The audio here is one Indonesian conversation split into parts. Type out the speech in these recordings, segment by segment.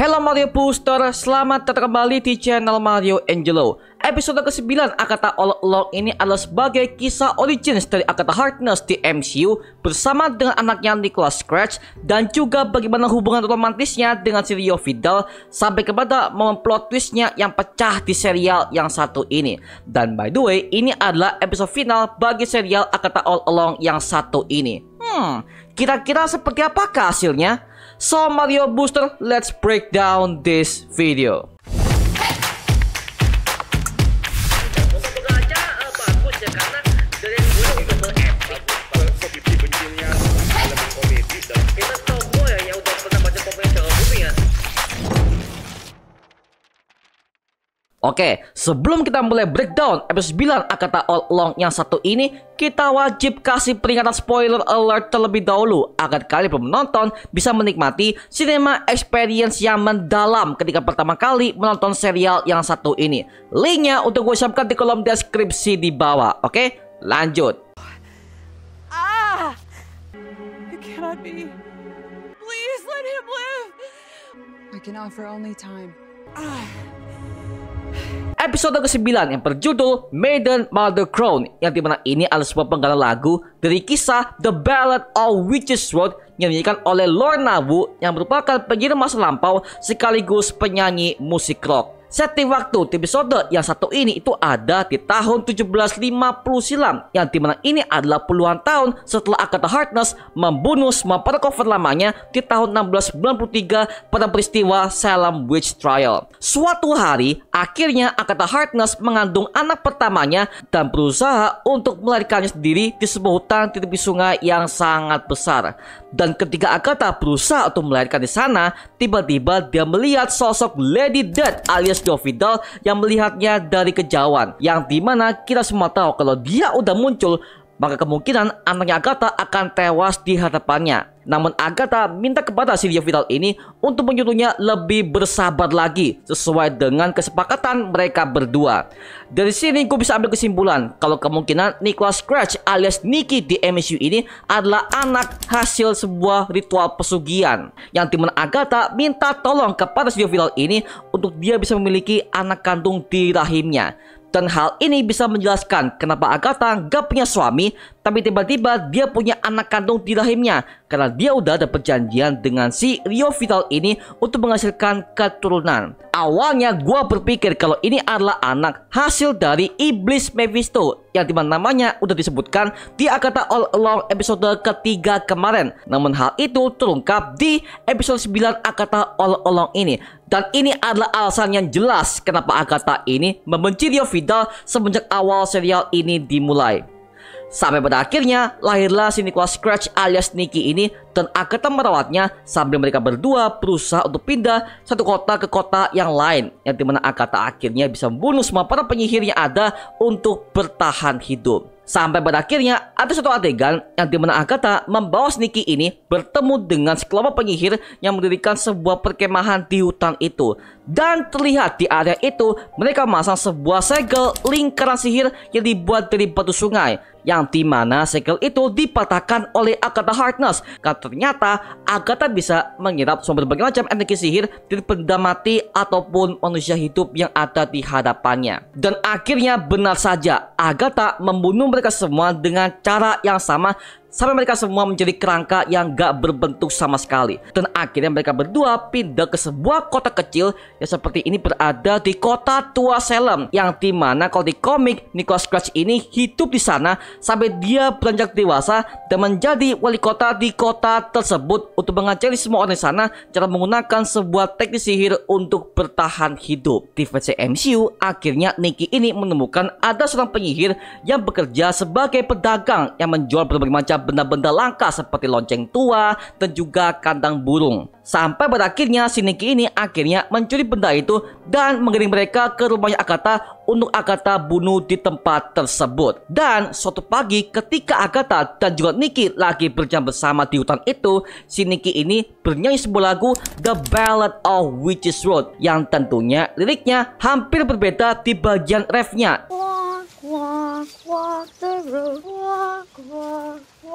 Halo Mario Booster, selamat datang kembali di channel Mario Angelo. Episode ke-9 Agatha All Along ini adalah sebagai kisah origins dari Agatha Harkness di MCU bersama dengan anaknya Nicholas Scratch, dan juga bagaimana hubungan romantisnya dengan si Rio Vidal sampai kepada momen plot twistnya yang pecah di serial yang satu ini. Dan by the way, ini adalah episode final bagi serial Agatha All Along yang satu ini. Kira-kira seperti apakah hasilnya? So Mario Booster, let's break down this video. Oke, sebelum kita mulai breakdown episode 9 Agatha All Along yang satu ini, kita wajib kasih peringatan spoiler alert terlebih dahulu agar kalian penonton bisa menikmati cinema experience yang mendalam ketika pertama kali menonton serial yang satu ini. Linknya untuk gue siapkan di kolom deskripsi di bawah. Oke, lanjut. It cannot be. Please let him live. I can offer only time. Episode ke-9 yang berjudul Maiden Mother Crown, yang dimana ini adalah sebuah penggalan lagu dari kisah The Ballad of Witches Road yang dinyanyikan oleh Lorna Wu, yang merupakan penyanyi masa lampau sekaligus penyanyi musik rock. Setting waktu di episode yang satu ini itu ada di tahun 1750 silam, yang dimana ini adalah puluhan tahun setelah Agatha Harkness membunuh semua para cover lamanya di tahun 1693 pada peristiwa Salem Witch Trial. Suatu hari, akhirnya Agatha Harkness mengandung anak pertamanya dan berusaha untuk melarikannya sendiri di sebuah hutan di tepi sungai yang sangat besar. Dan ketika Agatha berusaha untuk melarikan di sana, tiba-tiba dia melihat sosok Lady Death alias Rio Vidal yang melihatnya dari kejauhan, yang dimana kita semua tahu kalau dia udah muncul, maka kemungkinan anaknya Agatha akan tewas di hadapannya. Namun Agatha minta kepada si Rio Vidal ini untuk menyuruhnya lebih bersabar lagi sesuai dengan kesepakatan mereka berdua. Dari sini gue bisa ambil kesimpulan kalau kemungkinan Nicholas Scratch alias Nicky di MCU ini adalah anak hasil sebuah ritual pesugihan, yang dimana Agatha minta tolong kepada si Rio Vidal ini untuk dia bisa memiliki anak kandung di rahimnya. Dan hal ini bisa menjelaskan kenapa Agatha gak punya suami, tapi tiba-tiba dia punya anak kandung di rahimnya, karena dia udah ada perjanjian dengan si Rio Vidal ini untuk menghasilkan keturunan. Awalnya gue berpikir kalau ini adalah anak hasil dari iblis Mephisto, yang dimana namanya udah disebutkan di Agatha All Along episode ketiga kemarin. Namun hal itu terungkap di episode 9 Agatha All Along ini. Dan ini adalah alasan yang jelas kenapa Agatha ini membenci Rio Vidal semenjak awal serial ini dimulai. Sampai pada akhirnya lahirlah si Nicholas Scratch alias Nicky ini, dan Agatha merawatnya sambil mereka berdua berusaha untuk pindah satu kota ke kota yang lain, yang dimana Agatha akhirnya bisa membunuh semua para penyihir yang ada untuk bertahan hidup. Sampai pada akhirnya ada satu adegan yang dimana Agatha membawa Nicky ini bertemu dengan sekelompok penyihir yang mendirikan sebuah perkemahan di hutan itu. Dan terlihat di area itu mereka memasang sebuah segel lingkaran sihir yang dibuat dari batu sungai, yang dimana segel itu dipatahkan oleh Agatha Harkness, karena ternyata Agatha bisa menyerap sumber berbagai macam energi sihir dari benda mati ataupun manusia hidup yang ada di hadapannya. Dan akhirnya benar saja Agatha membunuh mereka semua dengan cara yang sama, sampai mereka semua menjadi kerangka yang gak berbentuk sama sekali. Dan akhirnya mereka berdua pindah ke sebuah kota kecil yang seperti ini berada di kota tua Salem, yang dimana kalau di komik Nicholas Scratch ini hidup di sana sampai dia beranjak dewasa dan menjadi wali kota di kota tersebut untuk mengajari semua orang di sana cara menggunakan sebuah teknik sihir untuk bertahan hidup. Di versi MCU, akhirnya Nicky ini menemukan ada seorang penyihir yang bekerja sebagai pedagang yang menjual berbagai macam benda-benda langka seperti lonceng tua dan juga kandang burung. Sampai pada akhirnya si Nicky ini akhirnya mencuri benda itu dan mengiring mereka ke rumahnya Agatha untuk Agatha bunuh di tempat tersebut. Dan suatu pagi ketika Agatha dan juga Nicky lagi berjalan bersama di hutan itu, si Nicky ini bernyanyi sebuah lagu The Ballad of Witches Road, yang tentunya liriknya hampir berbeda di bagian refnya. Walk, walk, walk the road. Walk, walk, walk.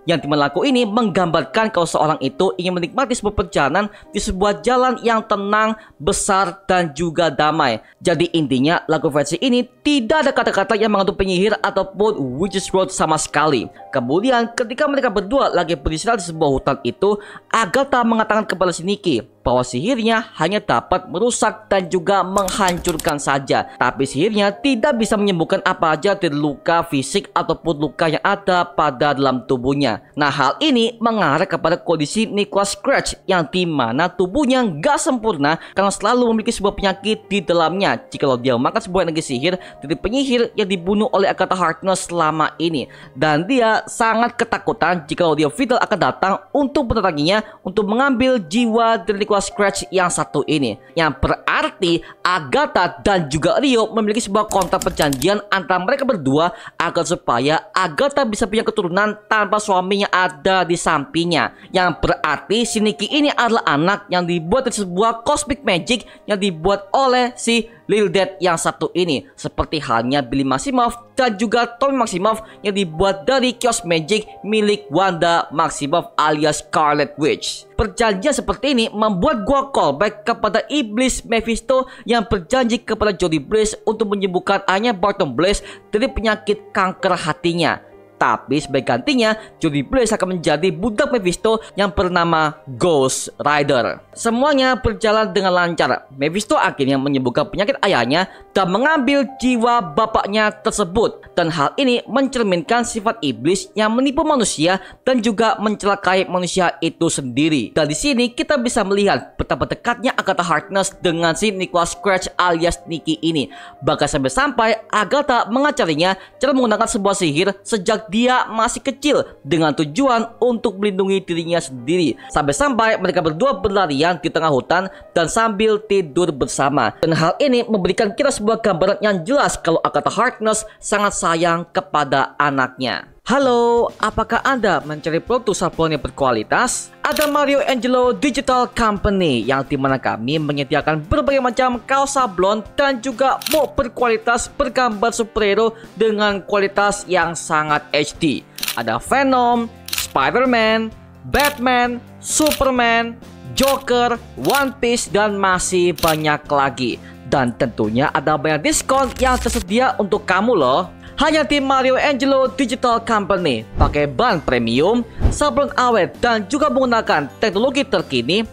Yang tim lagu ini menggambarkan kalau seorang itu ingin menikmati sebuah perjalanan di sebuah jalan yang tenang, besar, dan juga damai. Jadi intinya lagu versi ini tidak ada kata-kata yang mengandung penyihir ataupun witches road sama sekali. Kemudian ketika mereka berdua lagi beristirahat di sebuah hutan itu, Agatha mengatakan kepada si Nikki bahwa sihirnya hanya dapat merusak dan juga menghancurkan saja, tapi sihirnya tidak bisa menyembuhkan apa aja dari luka fisik ataupun luka yang ada pada dalam tubuhnya. Nah, hal ini mengarah kepada kondisi Nicholas Scratch yang dimana tubuhnya nggak sempurna karena selalu memiliki sebuah penyakit di dalamnya jikalau dia makan sebuah energi sihir dari penyihir yang dibunuh oleh Agatha Harkness selama ini, dan dia sangat ketakutan jikalau dia Vidal akan datang untuk meneranginya untuk mengambil jiwa dari Nicholas Scratch yang satu ini, yang berarti Agatha dan juga Rio memiliki sebuah kontrak perjanjian antara mereka berdua agar supaya Agatha bisa punya keturunan tanpa suaminya ada di sampingnya, yang berarti si Nikki ini adalah anak yang dibuat dari sebuah cosmic magic yang dibuat oleh si Lil Dead yang satu ini, seperti halnya Billy Maximoff dan juga Tommy Maximoff yang dibuat dari kios magic milik Wanda Maximoff alias Scarlet Witch. Perjanjian seperti ini membuat gua callback kepada iblis Mephisto yang berjanji kepada Jody Blaze untuk menyembuhkan ayahnya Barton Blaze dari penyakit kanker hatinya. Tapi sebagai gantinya, Jody Blaze akan menjadi budak Mephisto yang bernama Ghost Rider. Semuanya berjalan dengan lancar. Mephisto akhirnya menyembuhkan penyakit ayahnya dan mengambil jiwa bapaknya tersebut. Dan hal ini mencerminkan sifat iblis yang menipu manusia dan juga mencelakai manusia itu sendiri. Dan di sini kita bisa melihat betapa dekatnya Agatha Harkness dengan si Nicholas Scratch alias Nikki ini. Bahkan sampai-sampai Agatha mengajarinya cara menggunakan sebuah sihir sejak dia masih kecil dengan tujuan untuk melindungi dirinya sendiri. Sampai-sampai mereka berdua berlarian di tengah hutan dan sambil tidur bersama. Dan hal ini memberikan kita sebuah gambaran yang jelas kalau Agatha Harkness sangat sayang kepada anaknya. Halo, apakah Anda mencari produk sablon yang berkualitas? Ada Mario Angelo Digital Company yang dimana kami menyediakan berbagai macam kaos sablon dan juga mop berkualitas bergambar superhero dengan kualitas yang sangat HD. Ada Venom, Spider-Man, Batman, Superman, Joker, One Piece, dan masih banyak lagi. Dan tentunya ada banyak diskon yang tersedia untuk kamu loh. Hanya di Mario Angelo Digital Company. Pakai bahan premium, sablon awet, dan juga menggunakan teknologi terkini,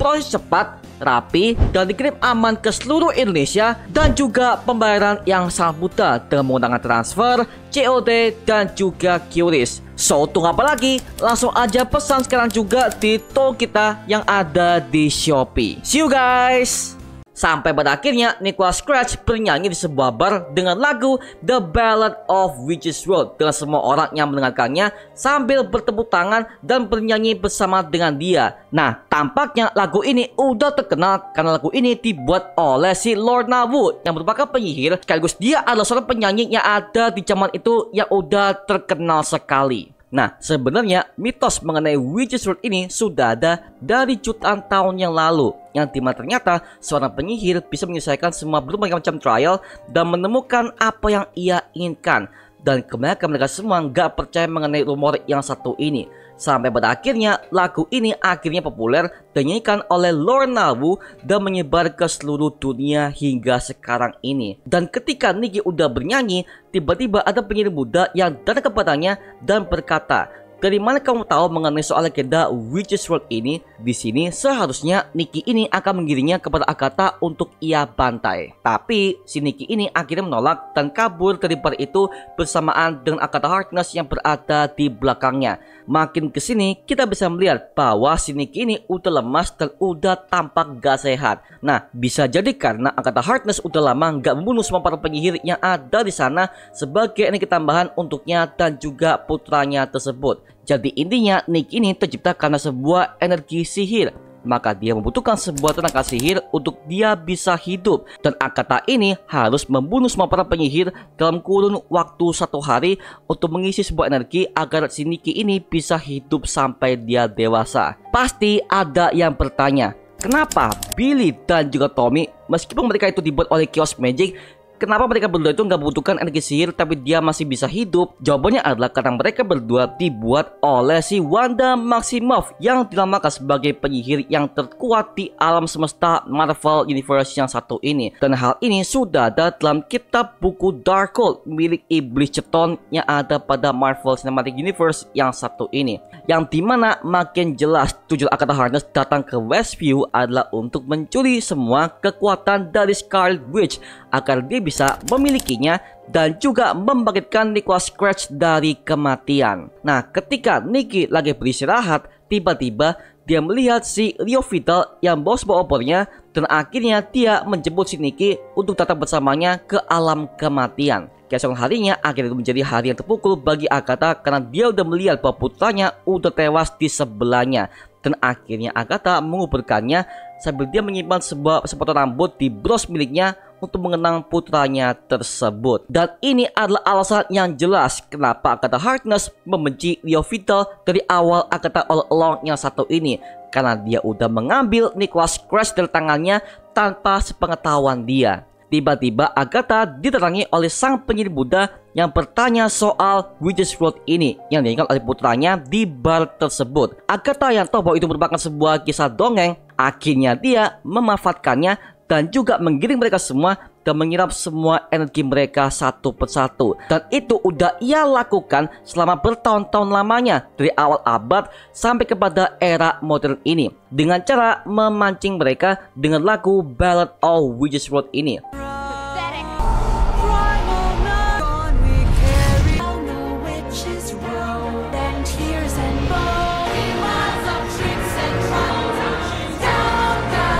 proses cepat, rapi, dan dikirim aman ke seluruh Indonesia, dan juga pembayaran yang sangat mudah dengan menggunakan transfer, COD, dan juga QRIS. So, tunggu apa lagi? Langsung aja pesan sekarang juga di toko kita yang ada di Shopee. See you guys! Sampai pada akhirnya Nicholas Scratch bernyanyi di sebuah bar dengan lagu The Ballad of Witches Road dengan semua orang yang mendengarkannya sambil bertepuk tangan dan bernyanyi bersama dengan dia. Nah, tampaknya lagu ini udah terkenal karena lagu ini dibuat oleh si Lorna Wood yang merupakan penyihir sekaligus dia adalah seorang penyanyi yang ada di zaman itu yang udah terkenal sekali. Nah, sebenarnya mitos mengenai Witches Road ini sudah ada dari jutaan tahun yang lalu, yang dimana ternyata seorang penyihir bisa menyelesaikan semua berbagai macam trial dan menemukan apa yang ia inginkan. Dan kebanyakan mereka semua nggak percaya mengenai rumor yang satu ini. Sampai pada akhirnya lagu ini akhirnya populer dan dinyanyikan oleh Lorna Wood dan menyebar ke seluruh dunia hingga sekarang ini. Dan ketika Nikki udah bernyanyi, tiba-tiba ada penyiar muda yang datang kepadanya dan berkata, "Dari mana kamu tahu mengenai soal legenda Witches Road ini? Di sini seharusnya Nikki ini akan mengirimnya kepada Agatha untuk ia bantai." Tapi si Nikki ini akhirnya menolak dan kabur dari bar itu bersamaan dengan Agatha Harkness yang berada di belakangnya. Makin kesini kita bisa melihat bahwa si Nikki ini udah lemas dan udah tampak gak sehat. Nah, bisa jadi karena Agatha Harkness udah lama gak membunuh semua para penyihir yang ada di sana sebagai energi tambahan untuknya dan juga putranya tersebut. Jadi intinya Nick ini tercipta karena sebuah energi sihir. Maka dia membutuhkan sebuah tenaga sihir untuk dia bisa hidup. Dan Agatha ini harus membunuh semua para penyihir dalam kurun waktu 1 hari untuk mengisi sebuah energi agar si Nikki ini bisa hidup sampai dia dewasa. Pasti ada yang bertanya, kenapa Billy dan juga Tommy, meskipun mereka itu dibuat oleh Chaos Magic, Kenapa mereka berdua itu nggak membutuhkan energi sihir tapi dia masih bisa hidup? Jawabannya adalah karena mereka berdua dibuat oleh si Wanda Maximoff yang dinamakan sebagai penyihir yang terkuat di alam semesta Marvel Universe yang satu ini. Dan hal ini sudah ada dalam kitab buku Darkhold milik Iblis Chthon yang ada pada Marvel Cinematic Universe yang satu ini. Yang dimana makin jelas tujuan Agatha Harkness datang ke Westview adalah untuk mencuri semua kekuatan dari Scarlet Witch agar dia bisa memilikinya dan juga membangkitkan Nicholas Scratch dari kematian. Nah, ketika Nikki lagi beristirahat, tiba-tiba dia melihat si Rio Vital yang bawa sebuah opornya dan akhirnya dia menjemput si Nikki untuk datang bersamanya ke alam kematian. Keesokan harinya akhirnya itu menjadi hari yang terpukul bagi Agatha karena dia udah melihat bahwa putranya udah tewas di sebelahnya. Dan akhirnya Agatha menguburkannya sambil dia menyimpan sebuah sepotong rambut di bros miliknya untuk mengenang putranya tersebut. Dan ini adalah alasan yang jelas kenapa Agatha Harkness membenci Rio Vital dari awal Agatha All Along yang satu ini. Karena dia udah mengambil Nicholas Scratch dari tangannya tanpa sepengetahuan dia. Tiba-tiba Agatha diterangi oleh sang penyihir Buddha yang bertanya soal Witch's Road ini yang diingat oleh putranya di bar tersebut. Agatha yang tahu bahwa itu merupakan sebuah kisah dongeng, akhirnya dia memanfaatkannya dan juga menggiring mereka semua dan menyerap semua energi mereka satu persatu. Dan itu udah ia lakukan selama bertahun-tahun lamanya dari awal abad sampai kepada era modern ini dengan cara memancing mereka dengan lagu Ballad of Witch's Road ini.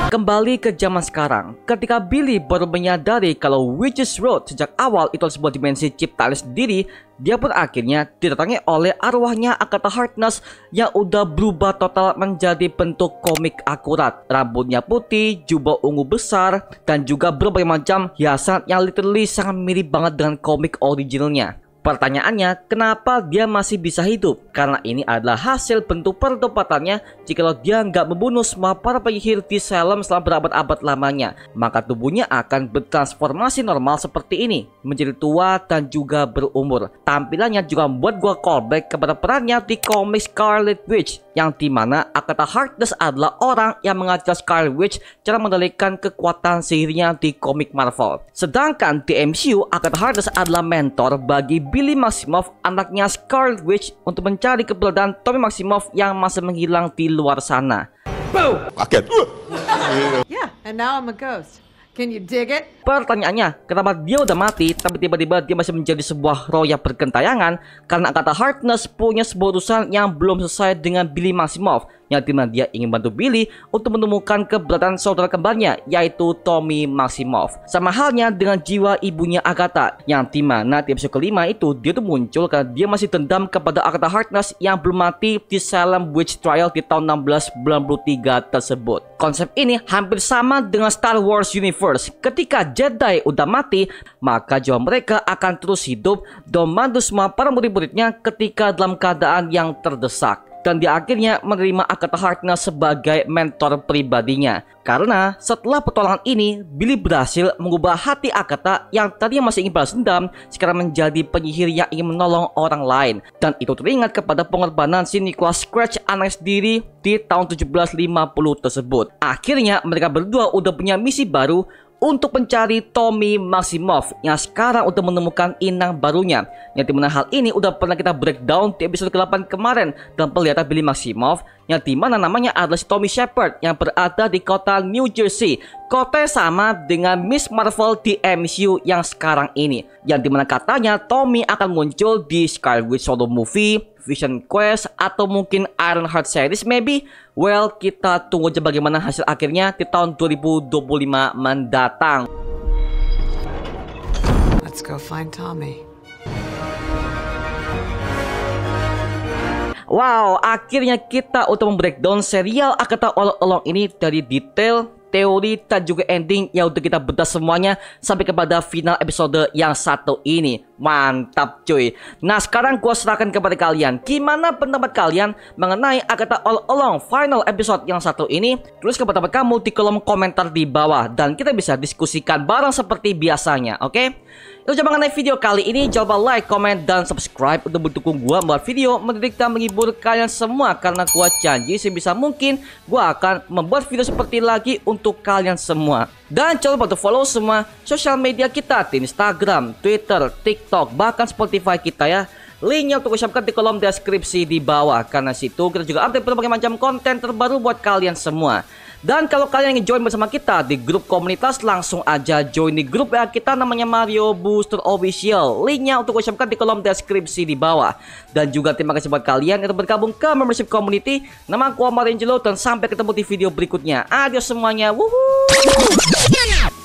Kembali ke zaman sekarang, ketika Billy baru menyadari kalau Witch's Road sejak awal itu adalah sebuah dimensi ciptaan sendiri, dia pun akhirnya didatangi oleh arwahnya Agatha Harkness yang udah berubah total menjadi bentuk komik akurat. Rambutnya putih, jubah ungu besar, dan juga berbagai macam hiasan yang literally sangat mirip banget dengan komik originalnya. Pertanyaannya, kenapa dia masih bisa hidup? Karena ini adalah hasil bentuk pertobatannya. Jikalau dia nggak membunuh semua para penyihir di Salem selama berabad-abad lamanya, maka tubuhnya akan bertransformasi normal seperti ini, menjadi tua dan juga berumur. Tampilannya juga membuat gua callback kepada perannya di komik Scarlet Witch, yang dimana Agatha Harkness adalah orang yang mengajar Scarlet Witch cara mengendalikan kekuatan sihirnya di komik Marvel. Sedangkan di MCU, Agatha Harkness adalah mentor bagi Billy Maximoff, anaknya Scarlet Witch, untuk mencari keberadaan Tommy Maximoff yang masih menghilang di luar sana. Boom! Kaget. Yeah, and now I'm a ghost. Can you dig it? Pertanyaannya, kenapa dia udah mati tapi tiba-tiba dia masih menjadi sebuah roh yang bergentayangan? Karena Agatha Harkness punya sebuah urusan yang belum selesai dengan Billy Maximoff, yang dimana dia ingin bantu Billy untuk menemukan keberadaan saudara kembarnya, yaitu Tommy Maximoff. Sama halnya dengan jiwa ibunya Agatha, yang dimana di episode kelima itu dia tuh muncul karena dia masih dendam kepada Agatha Harkness yang belum mati di Salem Witch Trial di tahun 1693 tersebut. Konsep ini hampir sama dengan Star Wars Universe. Ketika Jedi udah mati, maka jiwa mereka akan terus hidup dan membantu semua para murid-muridnya ketika dalam keadaan yang terdesak. Dan dia akhirnya menerima Agatha Harkness sebagai mentor pribadinya. Karena setelah petualangan ini, Billy berhasil mengubah hati Agatha yang tadinya masih ingin balas dendam, sekarang menjadi penyihir yang ingin menolong orang lain. Dan itu teringat kepada pengorbanan si Nicholas Scratch anak sendiri di tahun 1750 tersebut. Akhirnya mereka berdua udah punya misi baru untuk mencari Tommy Maximoff yang sekarang udah menemukan inang barunya, yang dimana hal ini udah pernah kita breakdown di episode ke-8 kemarin dan penglihatan Billy Maximoff, yang dimana namanya adalah si Tommy Shepard yang berada di kota New Jersey, kota yang sama dengan Miss Marvel di MCU yang sekarang ini, yang dimana katanya Tommy akan muncul di Scarlet Witch solo movie, Vision Quest, atau mungkin Ironheart series maybe. Well, kita tunggu aja bagaimana hasil akhirnya di tahun 2025 mendatang. Let's go find Tommy. Wow, akhirnya kita untuk membreakdown serial Agatha All Along ini dari detail, teori, dan juga ending yang udah kita bedah semuanya sampai kepada final episode yang satu ini. Mantap cuy. Nah sekarang gua serahkan kepada kalian, gimana pendapat kalian mengenai Agatha All Along final episode yang satu ini? Tulis ke pendapat kamu di kolom komentar di bawah dan kita bisa diskusikan bareng seperti biasanya, oke? Itu aja mengenai video kali ini. Jangan lupa like, comment, dan subscribe untuk mendukung gua membuat video mendidik dan menghibur kalian semua, karena gua janji sebisa mungkin gua akan membuat video seperti lagi untuk kalian semua. Dan jangan lupa untuk follow semua sosial media kita di Instagram, Twitter, TikTok, bahkan Spotify kita ya. Linknya untuk ucapkan di kolom deskripsi di bawah, karena situ kita juga update berbagai macam konten terbaru buat kalian semua. Dan kalau kalian ingin join bersama kita di grup komunitas, langsung aja join di grup ya kita, namanya Mario Booster Official. Linknya untuk ucapkan di kolom deskripsi di bawah. Dan juga terima kasih buat kalian yang bergabung ke membership community. Nama aku Omar Angelo dan sampai ketemu di video berikutnya. Adios semuanya. Woohoo!